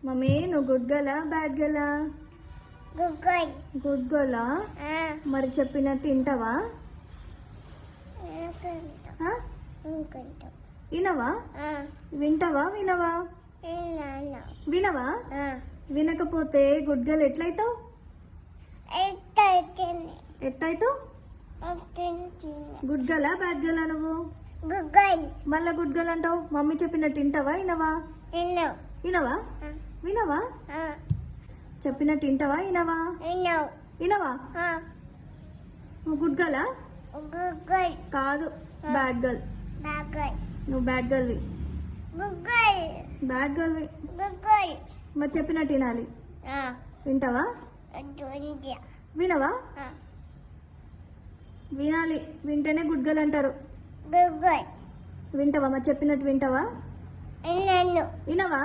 Mummy నువ్వు good గర్లా bad గర్లా? Good గర్లా? మరి చెప్పినట్టు వింటావా? వినవా? వింటావా వినవా? వినవా? వినకపోతే గుడ్ గర్ల్ ఎట్లయితావు? ఎట్లయితావు? గుడ్ గర్లా బ్యాడ్ గర్లా నువ్వు? మళ్ళా గుడ్ గర్ల్ అంటావు. మమ్మీ చెప్పినట్టు వింటావా వినవా? వినవా? వినవా? చెప్పినట్టు వింటావా వినవా? వినవా? నువ్వు గుడ్ గర్లా? కాదు, బ్యాడ్ గర్ల్. నువ్వు బ్యాడ్ గర్ల్వి. బ్యాడ్ గర్ల్వి. మరి చెప్పినట్టు వినాలి. వింటావా? వినవా? వినాలి. వింటేనే గుడ్ గర్ల్ అంటారు. వింటావా? మరి చెప్పినట్టు వింటావా? వినవా?